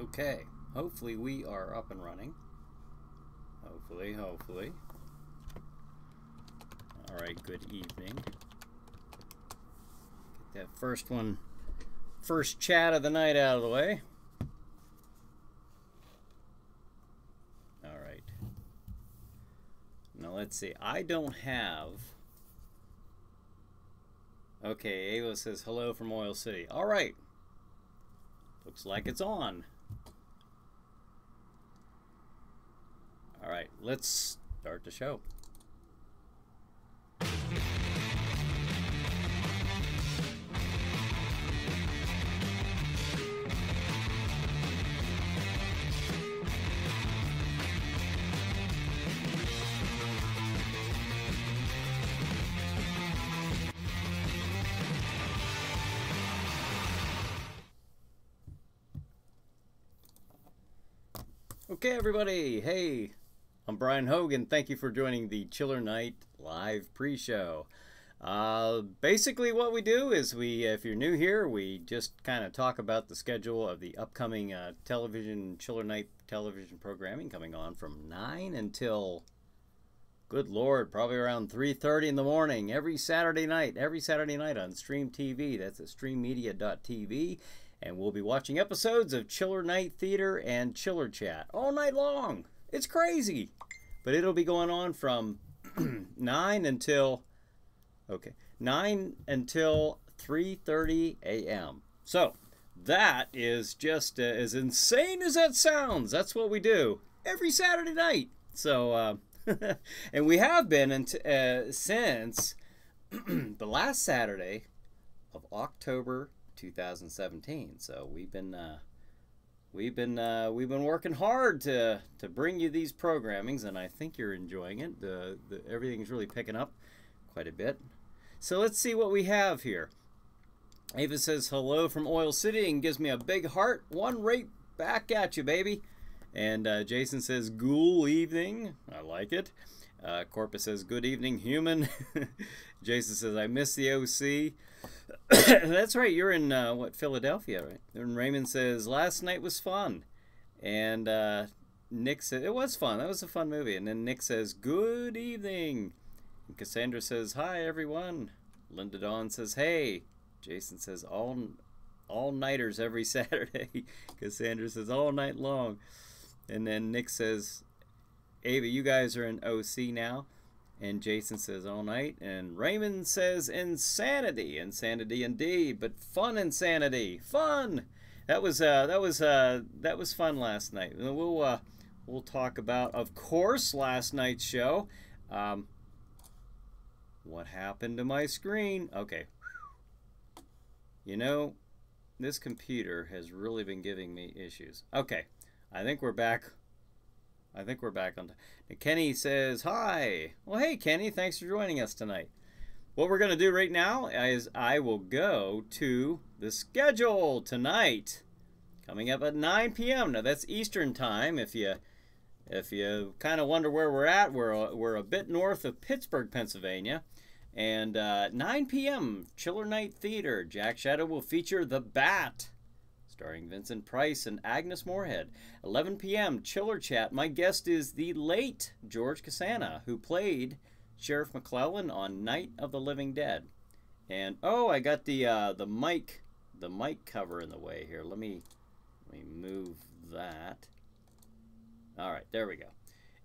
Okay, hopefully we are up and running. Hopefully. Alright, good evening. Get that first chat of the night out of the way. Alright. Now let's see. I don't have... Okay, Ava says hello from Oil City. Alright. Looks like it's on. Alright, let's start the show. Okay, everybody. Hey, I'm Bryan Hogue, and thank you for joining the Chiller Night live pre-show. Basically, what we do is if you're new here, we just kind of talk about the schedule of the upcoming Chiller Night television programming coming on from 9 until, good Lord, probably around 3:30 in the morning every Saturday night on Stream TV. That's at streammedia.tv. And we'll be watching episodes of Chiller Night Theater and Chiller Chat all night long. It's crazy. But it'll be going on from 9 until 3:30 a.m. So that is just as insane as that sounds. That's what we do every Saturday night. So, and we have been since the last Saturday of October 2017. So we've been working hard to bring you these programmings, and I think you're enjoying it. Everything's really picking up quite a bit. So let's see what we have here. Ava says hello from Oil City and gives me a big heart. One right back at you, baby. And Jason says good evening. I like it. Corpus says good evening, human. Jason says I miss the OC. That's right, you're in Philadelphia, right? And Raymond says last night was fun, and Nick said it was fun. That was a fun movie. And then Nick says good evening, and Cassandra says hi everyone. Linda Dawn says hey. Jason says all nighters every Saturday. Cassandra says all night long, and then Nick says Ava, you guys are in OC now. And Jason says all night, and Raymond says insanity, insanity indeed, but fun insanity, fun. That was fun last night. We'll talk about, of course, last night's show. What happened to my screen? Okay. You know, this computer has really been giving me issues. Okay, I think we're back. On. Kenny says, hi. Well, hey, Kenny, thanks for joining us tonight. What we're going to do right now is I will go to the schedule tonight. Coming up at 9 p.m. Now, that's Eastern time. If you kind of wonder where we're at, we're a bit north of Pittsburgh, Pennsylvania. And 9 p.m., Chiller Night Theater. Jack Shadow will feature The Bat, starring Vincent Price and Agnes Moorehead. 11 p.m., Chiller Chat. My guest is the late George Costanza, who played Sheriff McClellan on Night of the Living Dead. And oh, I got the mic cover in the way here. Let me move that. All right, there we go.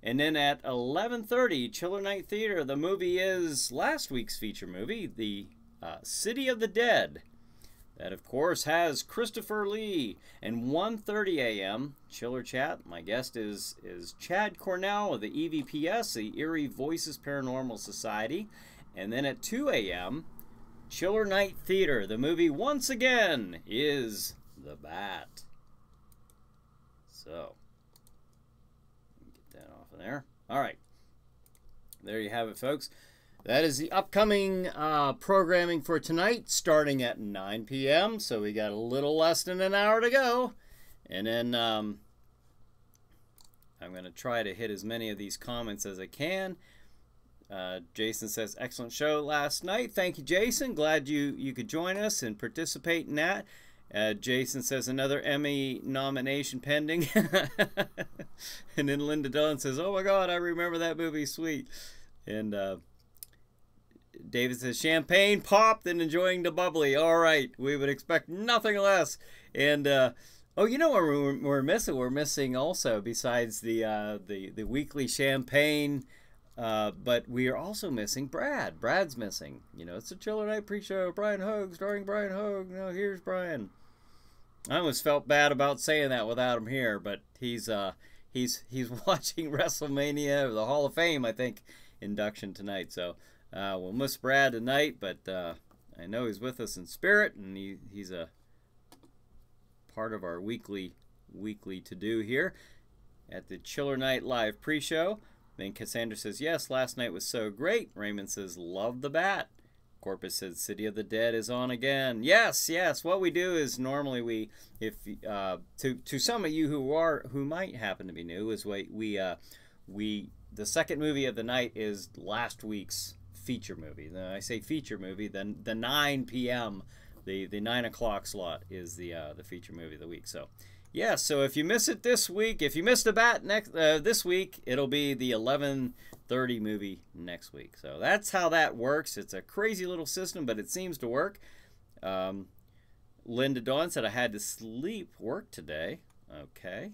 And then at 11:30, Chiller Night Theater. The movie is last week's feature movie, The City of the Dead. That, of course, has Christopher Lee. And 1:30 a.m., Chiller Chat. My guest is Chad Cornell of the EVPS, the Eerie Voices Paranormal Society. And then at 2 a.m., Chiller Night Theater. The movie, once again, is The Bat. So, get that off of there. All right. There you have it, folks. That is the upcoming programming for tonight, starting at 9 p.m. So we got a little less than an hour to go. And then I'm going to try to hit as many of these comments as I can. Jason says, excellent show last night. Thank you, Jason. Glad you could join us and participate in that. Jason says another Emmy nomination pending. And then Linda Dunn says, oh my God, I remember that movie, sweet. And David says, champagne popped and enjoying the bubbly. All right, we would expect nothing less. And oh, you know what we're missing? We're missing also, besides the weekly champagne, but we are also missing Brad. Brad's missing. You know, it's a Chiller Night pre-show. Bryan Hogue, starring Bryan Hogue. No, here's Bryan. I almost felt bad about saying that without him here, but he's watching WrestleMania, the Hall of Fame, I think, induction tonight. So we'll miss Brad tonight, but I know he's with us in spirit, and he's a part of our weekly to-do here at the Chiller Night Live pre-show. Then Cassandra says, yes, last night was so great. Raymond says, love the bat. Corpus says, City of the Dead is on again. Yes, yes. What we do is normally to some of you who might happen to be new, is the second movie of the night is last week's feature movie. Now, I say feature movie, then the 9 p.m. the 9 o'clock slot is the feature movie of the week. So yeah, so if you miss it this week, if you missed the bat this week, it'll be the 11:30 movie next week. So that's how that works. It's a crazy little system, but it seems to work. Linda Dawn said I had to work today. Okay.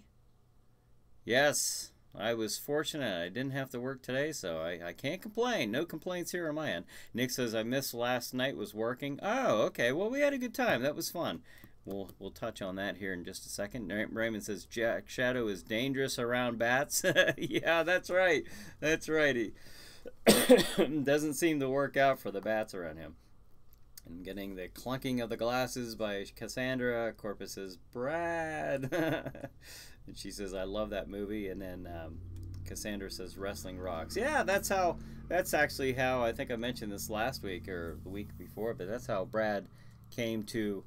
Yes, I was fortunate. I didn't have to work today, so I can't complain. No complaints here on my end. Nick says I missed last night, was working. Oh, okay. Well, we had a good time. That was fun. We'll touch on that here in just a second. Raymond says Jack Shadow is dangerous around bats. Yeah, that's right. That's right. He doesn't seem to work out for the bats around him. And getting the clunking of the glasses by Cassandra. Corpus says Brad. And she says I love that movie. And then Cassandra says wrestling rocks. Yeah, that's actually how, I think I mentioned this last week or the week before, but that's how Brad came to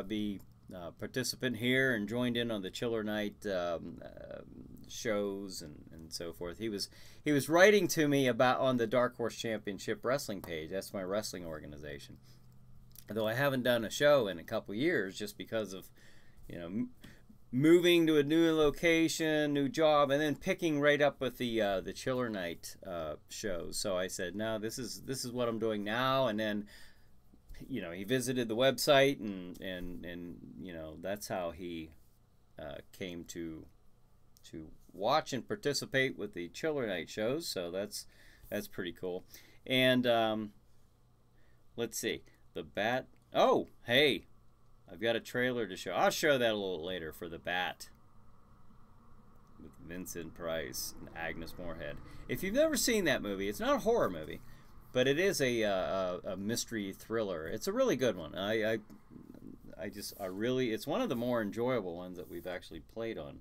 be participant here and joined in on the Chiller Night shows and so forth. He was writing to me about on the Dark Horse Championship Wrestling page. That's my wrestling organization. Though I haven't done a show in a couple years, just because of moving to a new location, new job, and then picking right up with the Chiller Night shows. So I said, no, this is what I'm doing now, and then. He visited the website and that's how he came to watch and participate with the Chiller Night shows. So that's pretty cool. And let's see, the bat. Oh, hey, I've got a trailer to show. I'll show that a little later for the bat with Vincent Price and Agnes Moorehead. If you've never seen that movie, it's not a horror movie. But it is a mystery thriller. It's a really good one. It's one of the more enjoyable ones that we've actually played on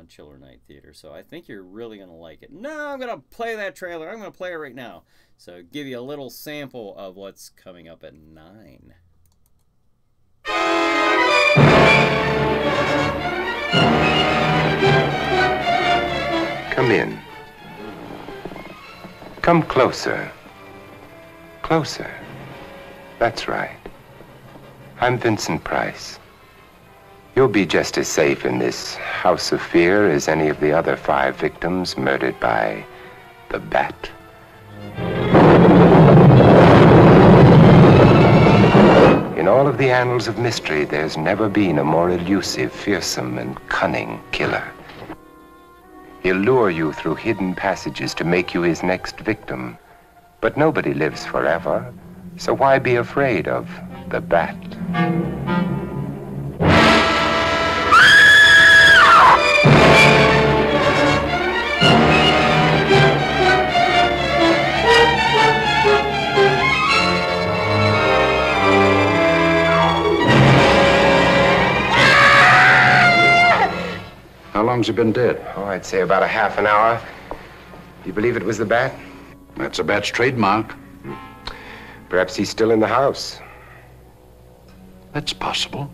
Chiller Night Theater. So I think you're really going to like it. No, I'm going to play that trailer. I'm going to play it right now. So give you a little sample of what's coming up at 9. Come in. Come closer. Closer. That's right. I'm Vincent Price. You'll be just as safe in this house of fear as any of the other 5 victims murdered by the bat. In all of the annals of mystery, there's never been a more elusive, fearsome, and cunning killer. He'll lure you through hidden passages to make you his next victim. But nobody lives forever, so why be afraid of the bat? How long's he been dead? Oh, I'd say about a half an hour. You believe it was the bat? That's a bat's trademark. Perhaps he's still in the house. That's possible.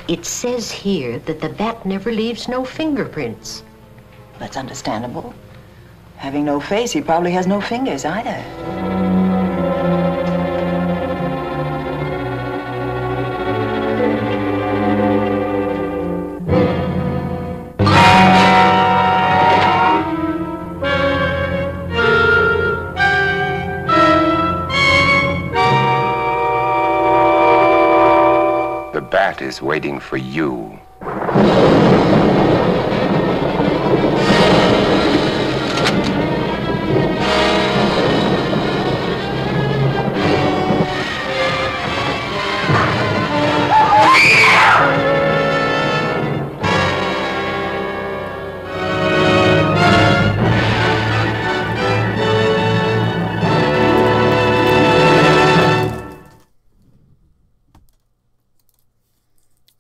It says here that the bat never leaves no fingerprints. That's understandable. Having no face, he probably has no fingers either. belt is waiting for you.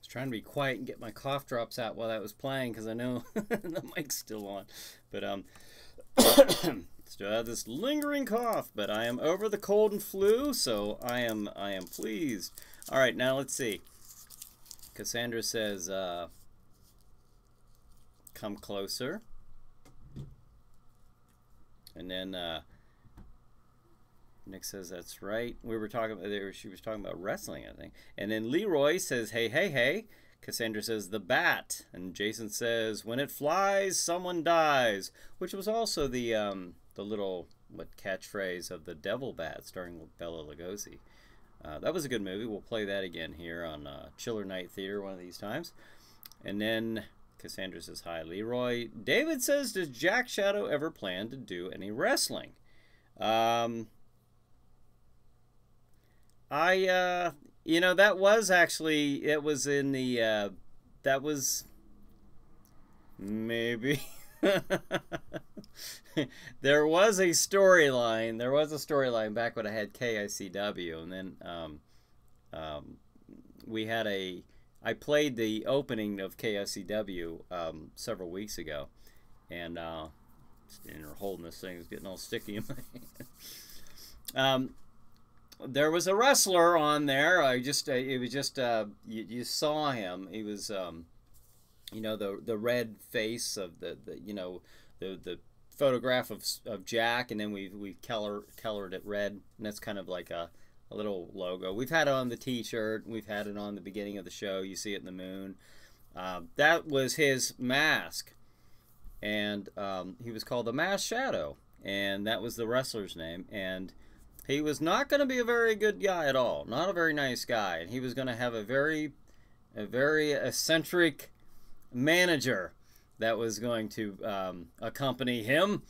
Trying to be quiet and get my cough drops out while that was playing because I know the mic's still on. But still have this lingering cough, but I am over the cold and flu, so I am pleased. All right, now let's see. Cassandra says, "Come closer," and then Nick says that's right. We were talking about she was talking about wrestling, I think. And then Leroy says, "Hey, hey, hey." Cassandra says the bat, and Jason says when it flies, someone dies, which was also the little catchphrase of the Devil Bat starring Bela Lugosi. That was a good movie. We'll play that again here on Chiller Night Theater one of these times. And then Cassandra says hi, Leroy. David says, does Jack Shadow ever plan to do any wrestling? You know, that was actually, it was in the, that was, maybe, there was a storyline back when I had KICW, and then, we had I played the opening of KICW, several weeks ago, and, holding this thing, it's getting all sticky in my hand. There was a wrestler on there. It was just you saw him. He was you know, the red face of the photograph of Jack, and then we colored it red, and that's kind of like a little logo. We've had it on the T-shirt. We've had it on the beginning of the show. You see it in the moon. That was his mask, and he was called the Masked Shadow, and that was the wrestler's name. And he was not going to be a very good guy at all. Not a very nice guy. And he was going to have a very eccentric manager that was going to accompany him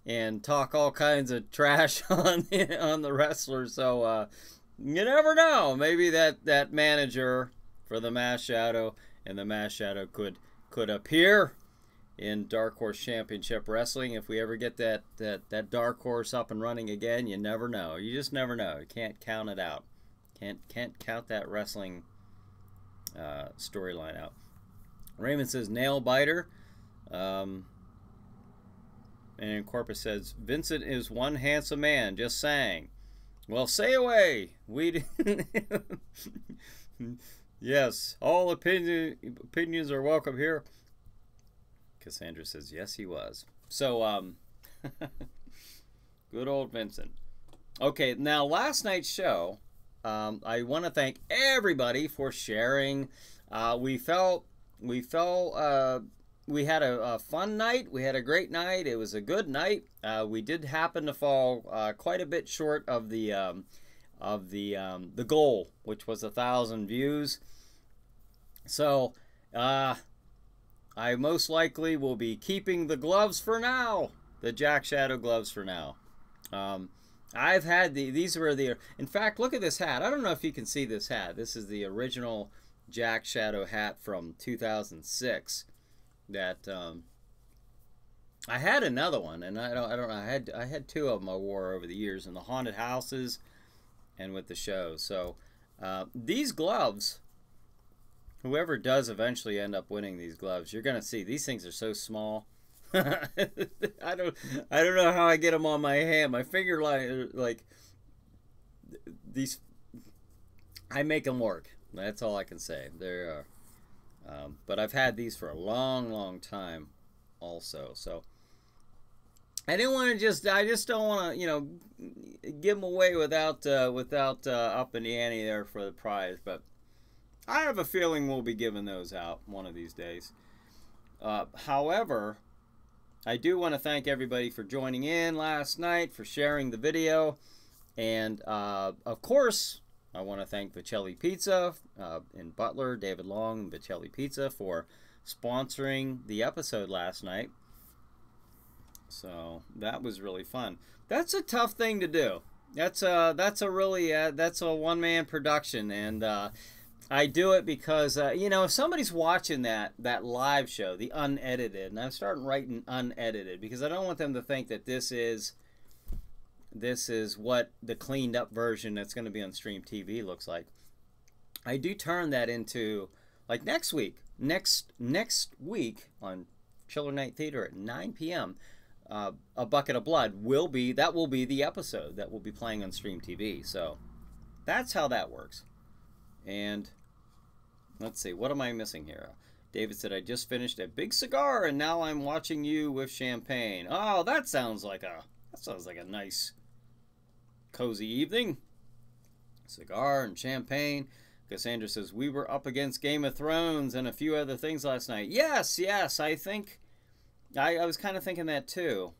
and talk all kinds of trash on the wrestler. So you never know. Maybe that manager for the Masked Shadow and the Masked Shadow could appear in Dark Horse Championship Wrestling. If we ever get that Dark Horse up and running again, you never know. You just never know. You can't count it out. Can't count that wrestling storyline out. Raymond says nail biter. And Corpus says Vincent is one handsome man. Just saying. Well, say away. We yes, all opinions are welcome here. Cassandra says, yes, he was. So, good old Vincent. Okay, now last night's show, I want to thank everybody for sharing. We had a fun night. We had a great night. It was a good night. We did happen to fall quite a bit short of the goal, which was 1,000 views. So, I most likely will be keeping the gloves for now. The Jack Shadow gloves for now. I've had these were the, in fact, look at this hat. I don't know if you can see this hat. This is the original Jack Shadow hat from 2006. That I had another one, and I don't know. I had two of them I wore over the years in the haunted houses and with the show. So these gloves, whoever does eventually end up winning these gloves, you're gonna see these things are so small. I don't know how I get them on my hand. My finger like these. I make them work. That's all I can say. They're but I've had these for a long time also. So I didn't want to I just don't want to, you know, give them away without upping the ante there for the prize. But I have a feeling we'll be giving those out one of these days. However, I do want to thank everybody for joining in last night, for sharing the video, and of course, I want to thank Vicelli Pizza in Butler, David Long and Vicelli Pizza for sponsoring the episode last night. So that was really fun. That's a tough thing to do. That's a one-man production, and I do it because you know, if somebody's watching that live show, the unedited, and I'm starting writing unedited because I don't want them to think that this is what the cleaned up version that's going to be on Stream TV looks like. I do turn that into, like, next week on Chiller Night Theater at 9 p.m. A Bucket of Blood will be the episode that will be playing on Stream TV. So that's how that works. And let's see, what am I missing here? David said, I just finished a big cigar and now I'm watching you with champagne. Oh, that sounds like a nice cozy evening. Cigar and champagne. Cassandra says, we were up against Game of Thrones and a few other things last night. Yes, I think I was kind of thinking that too.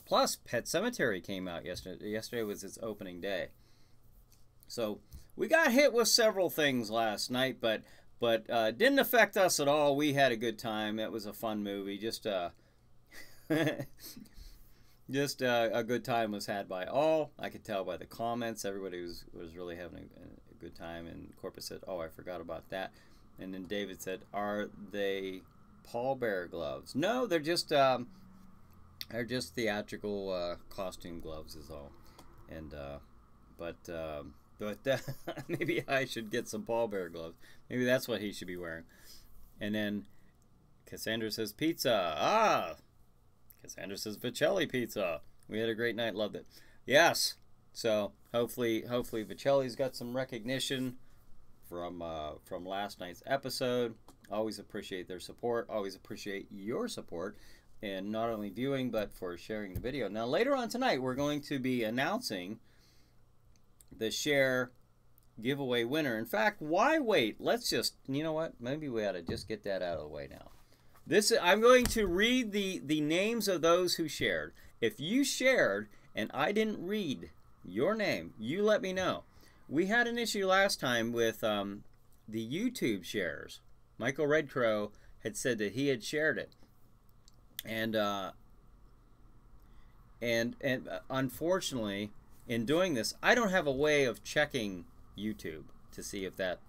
Plus, Pet Sematary came out yesterday. Yesterday was its opening day. So we got hit with several things last night, but didn't affect us at all. We had a good time. It was a fun movie. Just a good time was had by all. I could tell by the comments. Everybody was really having a good time. And Corpus said, oh, I forgot about that. And then David said, are they Paul Bear gloves? No, they're just theatrical costume gloves is all. And but maybe I should get some Paul Bear gloves. Maybe that's what he should be wearing. And then Cassandra says pizza. Ah, Cassandra says Vicelli Pizza. We had a great night. Loved it. Yes. So hopefully Vicelli's got some recognition from last night's episode. Always appreciate their support. Always appreciate your support, and not only viewing but for sharing the video. Now later on tonight we're going to be announcing the share giveaway winner. In fact, why wait? Let's just, you know what? Maybe we ought to just get that out of the way now. I'm going to read the names of those who shared. If you shared and I didn't read your name, you let me know. We had an issue last time with the YouTube shares. Michael Redcrow had said that he had shared it, and unfortunately, in doing this, I don't have a way of checking YouTube to see if that,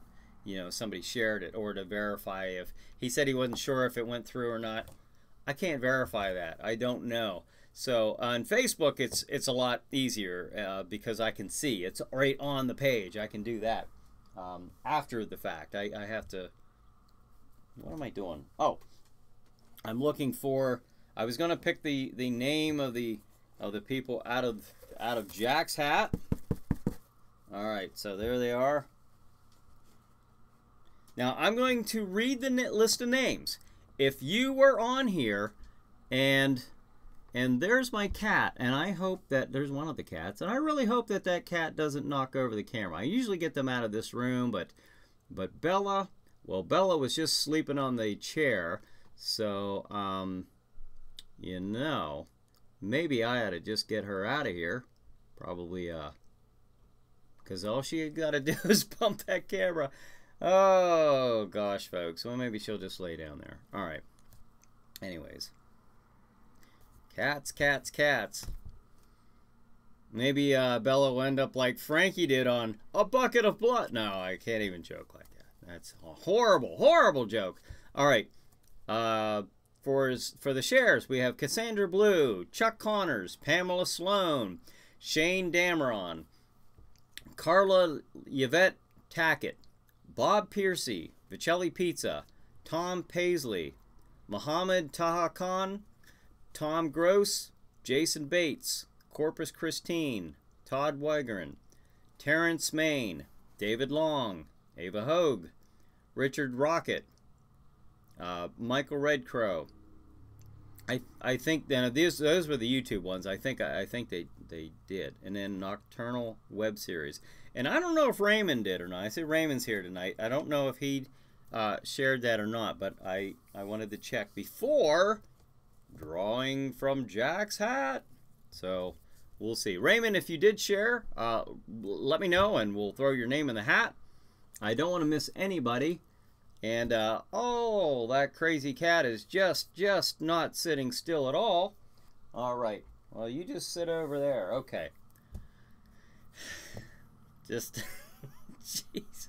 you know, somebody shared it, or to verify if he said he wasn't sure if it went through or not. I can't verify that. I don't know. So on Facebook, it's a lot easier because I can see it's right on the page. I can do that after the fact. I have to. What am I doing? Oh, I'm looking for. I was gonna pick the name of the people out of Jack's hat. All right, so there they are. Now I'm going to read the list of names. If you were on here, and there's my cat, and I hope that there's one of the cats, and I really hope that that cat doesn't knock over the camera. I usually get them out of this room, but Bella, well, Bella was just sleeping on the chair, so you know, maybe I ought to just get her out of here. Probably because all she got to do is bump that camera. Oh gosh, folks. Well, maybe she'll just lay down there. All right. Anyways. Cats, cats, cats. Maybe Bella will end up like Frankie did on A Bucket of Blood. No, I can't even joke like that. That's a horrible, horrible joke. All right. For the shares, we have Cassandra Blue, Chuck Connors, Pamela Sloan, Shane Dameron, Carla Yvette Tackett, Bob Piercy, Vicelli Pizza, Tom Paisley, Muhammad Taha Khan, Tom Gross, Jason Bates, Corpus Christine, Todd Weigern, Terrence Main, David Long, Ava Hogue, Richard Rocket, Michael Redcrow. I think then those were the YouTube ones. I think they did, and then Nocturnal Web Series. And I don't know if Raymond did or not. I see Raymond's here tonight. I don't know if he shared that or not, but I wanted to check before drawing from Jack's hat. So we'll see. Raymond, if you did share, let me know and we'll throw your name in the hat. I don't want to miss anybody. And, oh, that crazy cat is just not sitting still at all. All right. Well, you just sit over there. Okay. Just, jeez.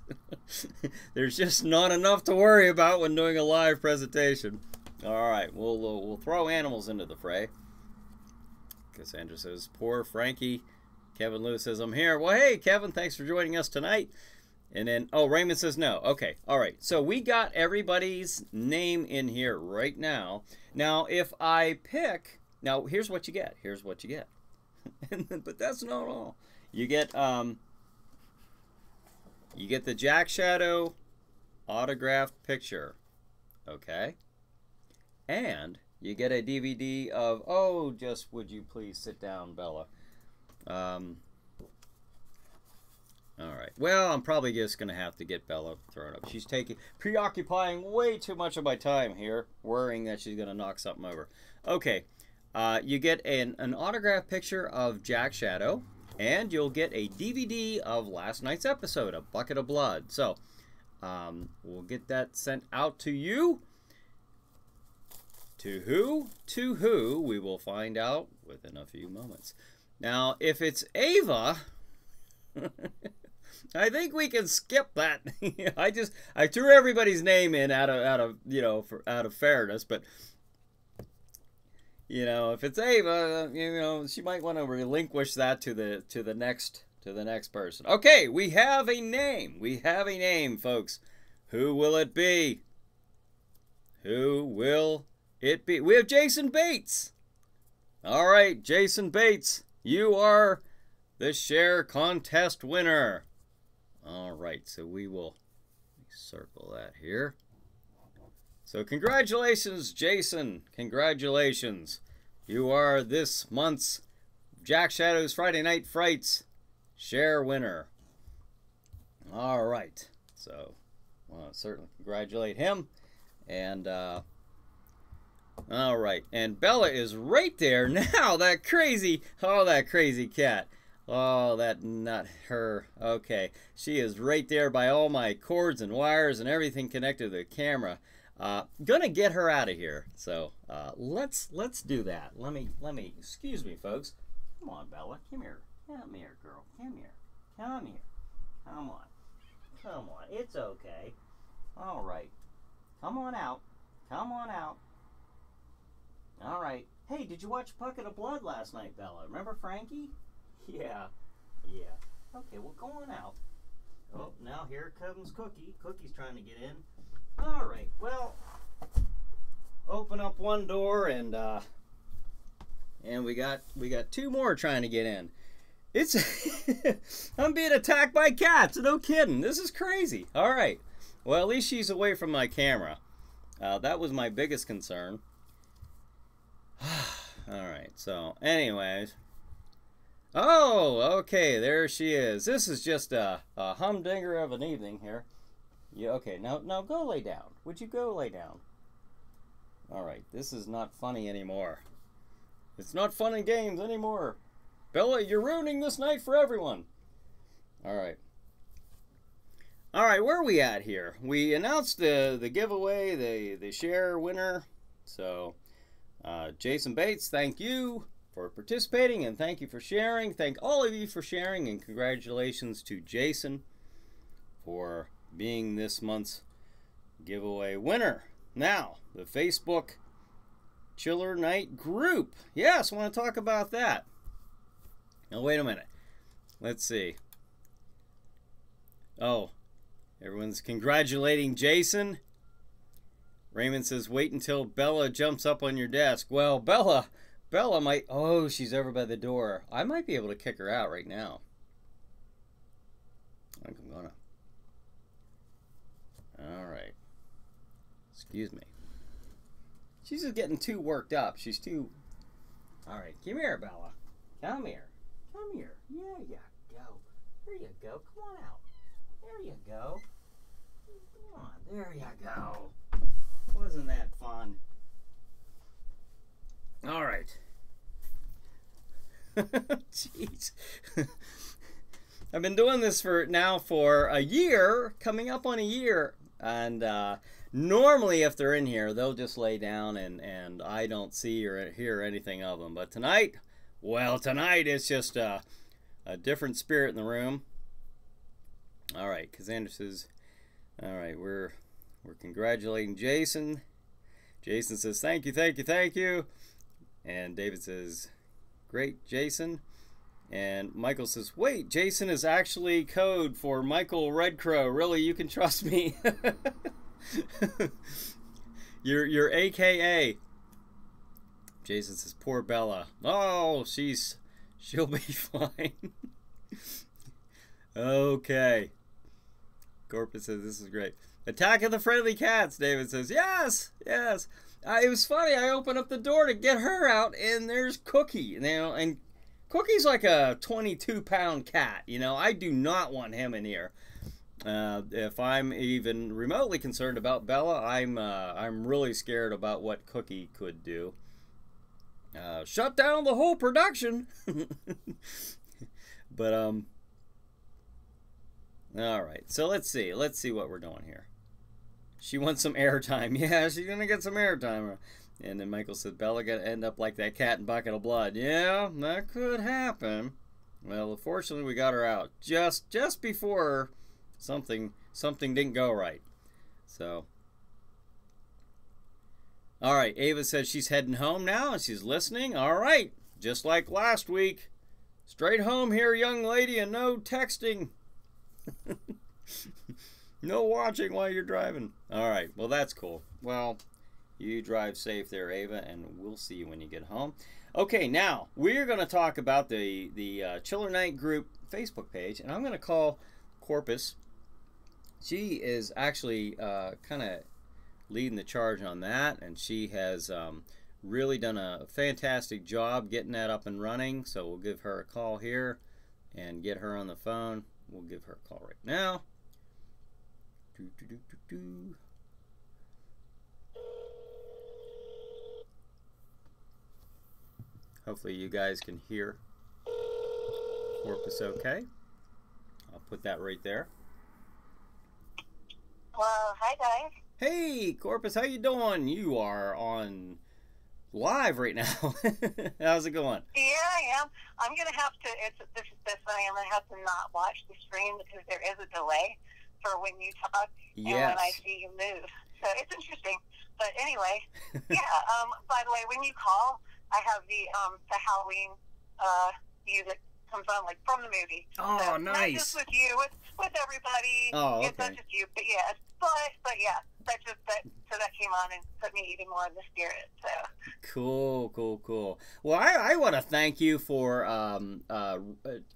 There's just not enough to worry about when doing a live presentation. All right. We'll throw animals into the fray. Cassandra says, poor Frankie. Kevin Lewis says, I'm here. Well, hey, Kevin, thanks for joining us tonight. And then, oh, Raymond says no. Okay, all right. So we got everybody's name in here right now. Now, if I pick, now here's what you get. Here's what you get. But that's not all. You get the Jack Shadow autographed picture. Okay. And you get a DVD of, oh, just would you please sit down, Bella. All right. Well, I'm probably just going to have to get Bella thrown up. She's preoccupying way too much of my time here, worrying that she's going to knock something over. Okay. You get an autographed picture of Jack Shadow, and you'll get a DVD of last night's episode, A Bucket of Blood. So, we'll get that sent out to you. To who? To who? We will find out within a few moments. Now, if it's Ava... I think we can skip that. I threw everybody's name in out of fairness, but if it's Ava, she might want to relinquish that to the next person. Okay, we have a name. We have a name, folks. Who will it be? Who will it be? We have Jason Bates. All right, Jason Bates, you are the share contest winner. All right, so we will circle that here. So congratulations, Jason. Congratulations. You are this month's Jack Shadow's Friday Night Frights share winner. All right. So I want to certainly congratulate him. And, all right. And Bella is right there now. That crazy cat. Oh, that not her. Okay. She is right there by all my cords and wires and everything connected to the camera. Gonna get her out of here. So, let's do that. Let me, excuse me, folks. Come on, Bella. Come here. Come here, girl. Come here. Come here. Come on. Come on. It's okay. All right. Come on out. Come on out. All right. Hey, did you watch Bucket of Blood last night, Bella? Remember Frankie? Yeah. Yeah. Okay, well, go on out. Oh, now here comes Cookie. Cookie's trying to get in. All right. Well, open up one door and we got two more trying to get in. It's I'm being attacked by cats. No kidding. This is crazy. All right. Well, at least she's away from my camera. That was my biggest concern. All right. So, anyways. Oh, okay. There she is. This is just a humdinger of an evening here. Yeah. Okay. Now go lay down. Would you go lay down? All right. This is not funny anymore. It's not fun and games anymore. Bella, you're ruining this night for everyone. All right. All right, where are we at here? We announced the giveaway, the share winner. So, Jason Bates, thank you for participating and thank you for sharing. Thank all of you for sharing and congratulations to Jason for being this month's giveaway winner. Now, the Facebook Chiller Night group. Yes, I want to talk about that. Now, wait a minute. Let's see. Oh, everyone's congratulating Jason. Raymond says, wait until Bella jumps up on your desk. Well, Bella might... Oh, she's over by the door. I might be able to kick her out right now. I think I'm gonna. All right. Excuse me. She's just getting too worked up. She's too... All right, come here, Bella. Come here. Come here. There you go. There you go. Come on out. There you go. Come on. There you go. Wasn't that fun? All right. Jeez. I've been doing this for a year, coming up on a year, and normally if they're in here, they'll just lay down and I don't see or hear anything of them. But tonight, well, tonight it's just a different spirit in the room. All right, Cassandra says, all right, we're congratulating Jason. Jason says, thank you, thank you, thank you. And David says, great, Jason. And Michael says, wait, Jason is actually code for Michael Red Crow. Really, you can trust me. You're AKA. Jason says, poor Bella. Oh, she'll be fine. Okay. Corpus says, this is great. Attack of the Friendly Cats, David says. Yes, yes. It was funny. I opened up the door to get her out, and there's Cookie. You know, and Cookie's like a 22-pound cat. You know, I do not want him in here. If I'm even remotely concerned about Bella, I'm really scared about what Cookie could do. Shut down the whole production. But all right, so let's see what we're doing here. She wants some airtime. Yeah, she's gonna get some airtime. And then Michael said, Bella gonna end up like that cat in Bucket of Blood. Yeah, that could happen. Well, fortunately we got her out just before something didn't go right. So, all right, Ava says she's heading home now and she's listening. All right, just like last week. Straight home here, young lady, and no texting. No watching while you're driving. All right, well, that's cool. Well, you drive safe there, Ava, and we'll see you when you get home. Okay, now we're going to talk about the Chiller Night Group Facebook page, and I'm going to call Corpus. She is actually kind of leading the charge on that, and she has really done a fantastic job getting that up and running. So we'll give her a call here and get her on the phone. We'll give her a call right now. Hopefully you guys can hear Corpus okay. I'll put that right there. Well, hi guys. Hey Corpus, how you doing? You are on live right now. How's it going? Yeah, I am. I'm gonna have to. This is this funny. I'm gonna have to not watch the screen because there is a delay for when you talk and when I see you move. So it's interesting. But anyway, yeah. By the way, when you call, I have the Halloween music comes on like from the movie. Oh, so, nice. Not just with you, with everybody. Oh, okay. It's not just you, but yes. But yeah, so that came on and put me even more in the spirit. So cool. Well, I want to thank you for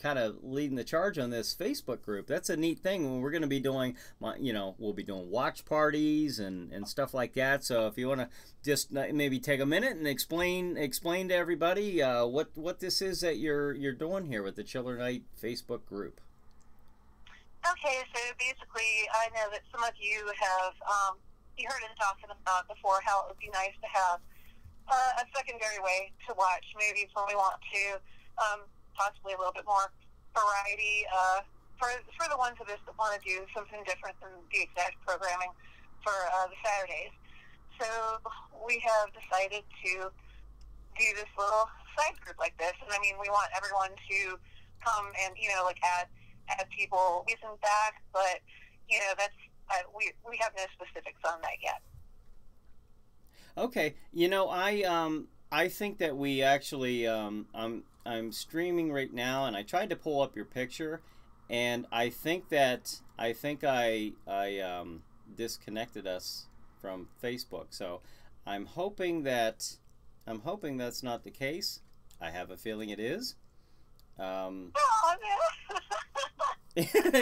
kind of leading the charge on this Facebook group. That's a neat thing. We're going to be doing, we'll be doing watch parties and stuff like that. So if you want to just maybe take a minute and explain to everybody what this is that you're doing here with the Chiller Night Facebook group. Okay, so basically, I know that some of you have, you heard us talking about before how it would be nice to have a secondary way to watch movies when we want to, possibly a little bit more variety for the ones of us that want to do something different than the exact programming for the Saturdays. So we have decided to do this little side group like this, and I mean, we want everyone to come and, add people listen back, but that's we have no specifics on that yet. Okay, I think that we actually I'm streaming right now, and I tried to pull up your picture, and I think I disconnected us from Facebook. So I'm hoping that's not the case. I have a feeling it is. Oh, no.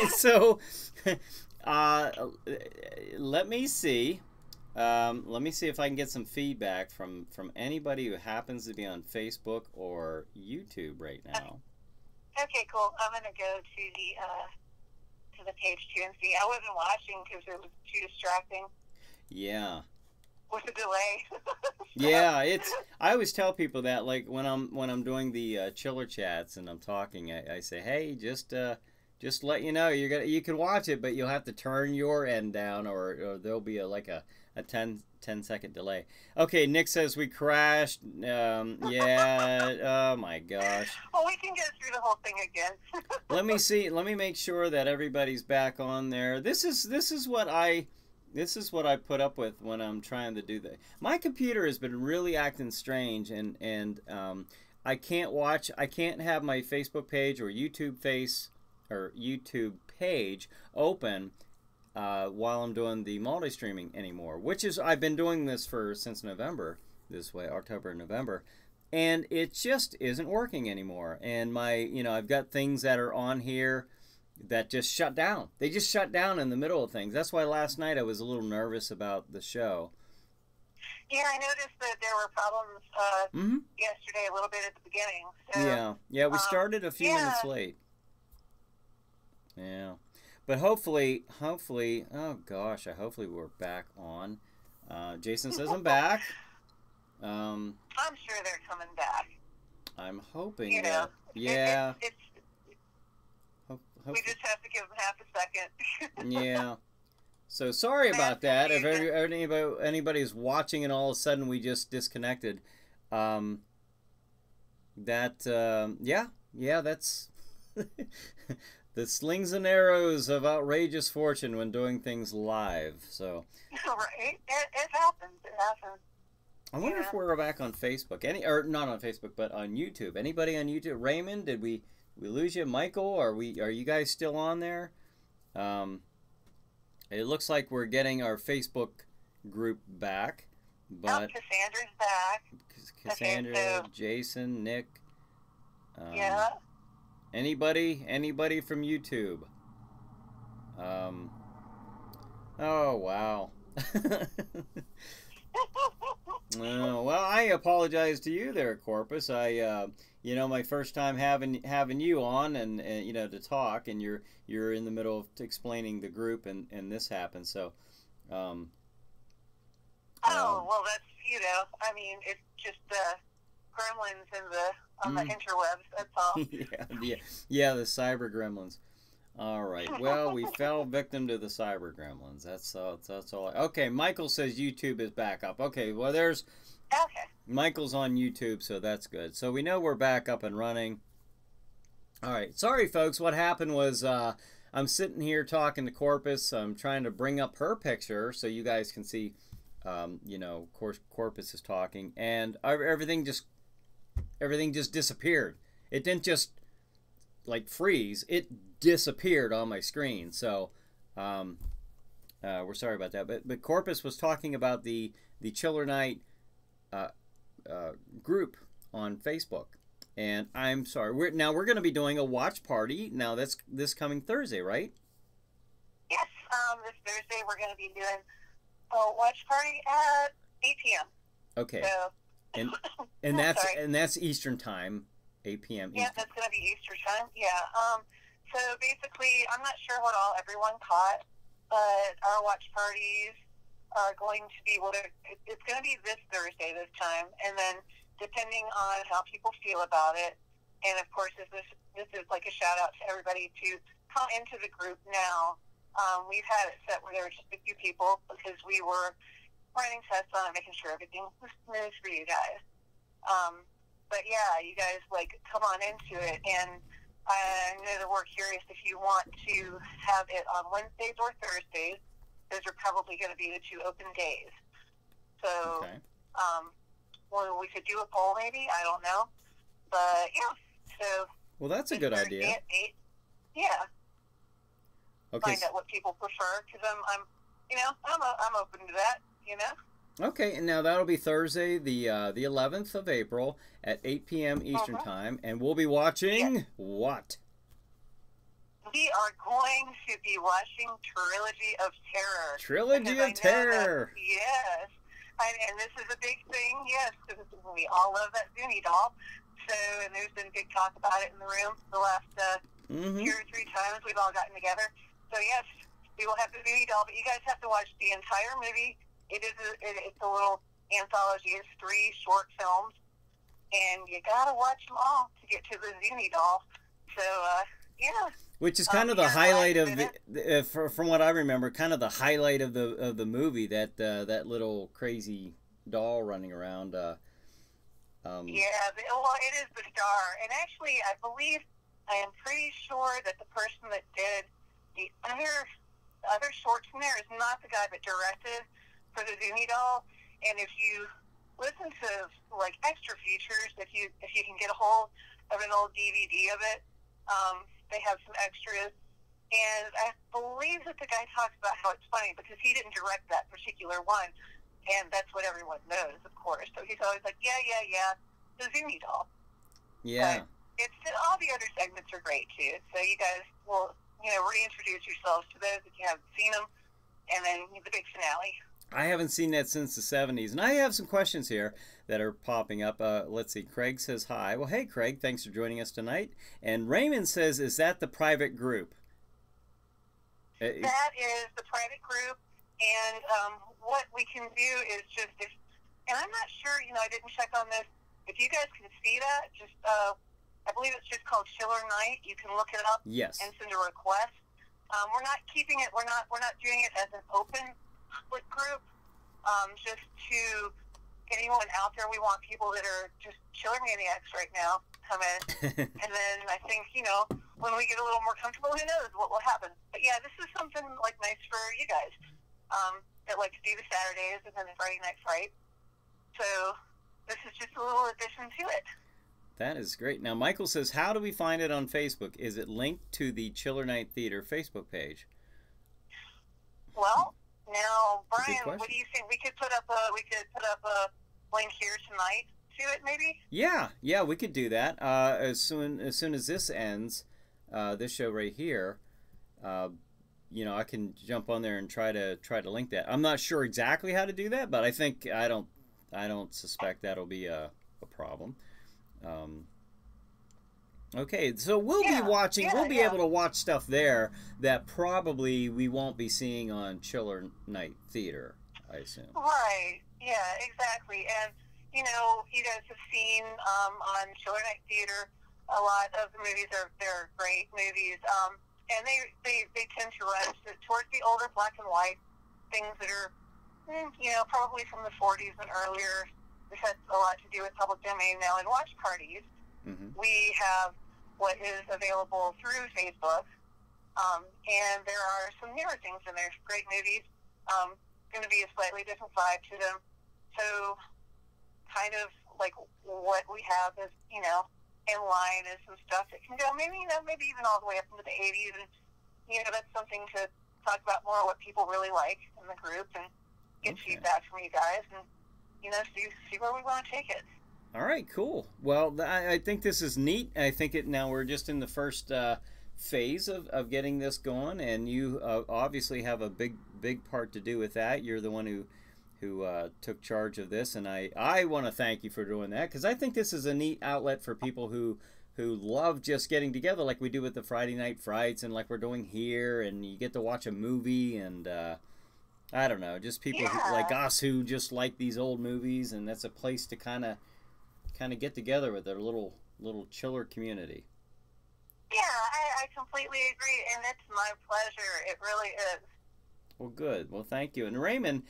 So, let me see. Let me see if I can get some feedback from anybody who happens to be on Facebook or YouTube right now. Okay, cool. I'm gonna go to the page too and see. I wasn't watching because it was too distracting. Yeah. with a delay. Yeah, I always tell people that, like when I'm doing the chiller chats and I'm talking, I say, hey, just let you know you can watch it, but you'll have to turn your end down, or there'll be a 10-second delay. Okay, Nick says we crashed. Yeah. Oh my gosh. Well, we can go through the whole thing again. Let me see. Let me make sure that everybody's back on there. This is what I put up with when I'm trying to do that. My computer has been really acting strange, and I can't have my Facebook page or YouTube page open while I'm doing the multi-streaming anymore. Which is, I've been doing this since November, this way, October and November, and it just isn't working anymore. And I've got things that are on here that just shut down. They just shut down in the middle of things. That's why last night I was a little nervous about the show. Yeah, I noticed that there were problems yesterday a little bit at the beginning. So, yeah, we started a few minutes late. Yeah, but hopefully, oh gosh, hopefully we're back on. Jason says I'm back. I'm sure they're coming back. I'm hoping that. Yeah. We just have to give them half a second. Yeah. So sorry about that. If anybody's watching and all of a sudden we just disconnected, that's the slings and arrows of outrageous fortune when doing things live. So. Right. It happens. It happens. I wonder if we're back on Facebook. Or not on Facebook, but on YouTube. Anybody on YouTube? Raymond, did we lose you? Michael, are you guys still on there? It looks like we're getting our Facebook group back, but Cassandra's back. Cassandra, Jason, Nick. Yeah. Anybody from YouTube? Oh wow. Well, I apologize to you there, Corpus. My first time having you on and to talk, and you're in the middle of explaining the group, and this happened. So. Well, that's it's just gremlins on the interwebs. That's all. Yeah, the cyber gremlins. All right. Well, we fell victim to the cyber gremlins. That's all. Okay. Michael says YouTube is back up. Okay. Well, Michael's on YouTube, so that's good. So we know we're back up and running. All right. Sorry, folks. What happened was I'm sitting here talking to Corpus. I'm trying to bring up her picture so you guys can see. Of course, Corpus is talking, and everything just disappeared. It didn't just freeze. It disappeared on my screen. So we're sorry about that. But Corpus was talking about the Chiller Night group on Facebook, and I'm sorry. We're going to be doing a watch party. Now that's this coming Thursday, right? Yes. This Thursday we're going to be doing a watch party at 8 p.m. Okay. So, and that's Eastern time. 8 p.m. Yeah, that's going to be Easter time. Yeah. So basically, I'm not sure what all everyone caught, but our watch parties are going to be it's going to be this Thursday this time, and then depending on how people feel about it, and of course, this is like a shout out to everybody to come into the group now. We've had it set where there were just a few people because we were running tests on it, making sure everything was smooth for you guys. But yeah, you guys come on into it, and I know that we're curious if you want to have it on Wednesdays or Thursdays. Those are probably going to be the two open days. So, okay. We could do a poll maybe. I don't know, but yeah. So. Well, that's a good idea. At 8, yeah. Okay. Find out what people prefer, because I'm open to that. Okay, and now that'll be Thursday, the 11th of April at 8 p.m. Eastern Time, and we'll be watching what? We are going to be watching Trilogy of Terror. Trilogy of Terror. Yes, and this is a big thing. Yes, because we all love that Zuni doll. So, and there's been big talk about it in the room the last 2 or 3 times we've all gotten together. So yes, we will have the Zuni doll, but you guys have to watch the entire movie It's a little anthology. It's 3 short films, and you gotta watch them all to get to the Zuni doll. So yeah. Which is kind of the highlight of the, from what I remember, kind of the highlight of the movie. That that little crazy doll running around. Yeah, well, it is the star, and actually, I am pretty sure that the person that did the other shorts in there is not the guy that directed for the Zuni doll. And if you listen to like extra features, if you can get a hold of an old DVD of it, they have some extras. And I believe that the guy talks about how it's funny because he didn't direct that particular one, and that's what everyone knows, of course. So he's always like, yeah, the Zuni doll. Yeah. But all the other segments are great too. So you guys will, reintroduce yourselves to those if you haven't seen them, and then the big finale. I haven't seen that since the 70s. And I have some questions here that are popping up. Let's see. Craig says hi. Well, hey, Craig. Thanks for joining us tonight. And Raymond says, is that the private group? That is the private group. And what we can do is just, and I'm not sure, I didn't check on this. If you guys can see that, just, I believe it's just called Chiller Night. You can look it up. Yes. And send a request. We're not keeping it, we're not doing it as an open public group, just to anyone out there. We want people that are just chiller maniacs right now come in. And then I think, when we get a little more comfortable, who knows what will happen. But yeah, this is something like nice for you guys that like to do the Saturdays and then the Friday Night Fright. So this is just a little addition to it. That is great. Now, Michael says, how do we find it on Facebook? Is it linked to the Chiller Night Theater Facebook page? Well, now, Brian, what do you think? We could put up a link here tonight to it, maybe? Yeah, we could do that. As soon as this ends, this show right here, I can jump on there and try to link that. I'm not sure exactly how to do that, but I don't suspect that'll be a problem. Okay, so we'll be watching. We'll be able to watch stuff there that probably we won't be seeing on Chiller Night Theater, I assume. Right. Yeah. Exactly. And you guys have seen on Chiller Night Theater a lot of the movies they're great movies. And they tend to run towards the older black and white things that are probably from the 40s and earlier. This has a lot to do with public domain now. In watch parties, we have what is available through Facebook, and there are some newer things in there. Great movies, going to be a slightly different vibe to them. So, kind of like what we have is, in line is some stuff that can go maybe even all the way up into the 80s, and that's something to talk about more. What people really like in the group, and get feedback from you guys, and see where we want to take it. All right, cool. Well, I think this is neat. I think now we're just in the first phase of getting this going, and you obviously have a big part to do with that. You're the one who took charge of this, and I want to thank you for doing that, because I think this is a neat outlet for people who love just getting together like we do with the Friday Night Frights and like we're doing here, and you get to watch a movie, and I don't know, just people like us who just like these old movies, and that's a place to kind of get together with their little chiller community. Yeah, I completely agree, and it's my pleasure. It really is. Well, good. Well, thank you. And Raymond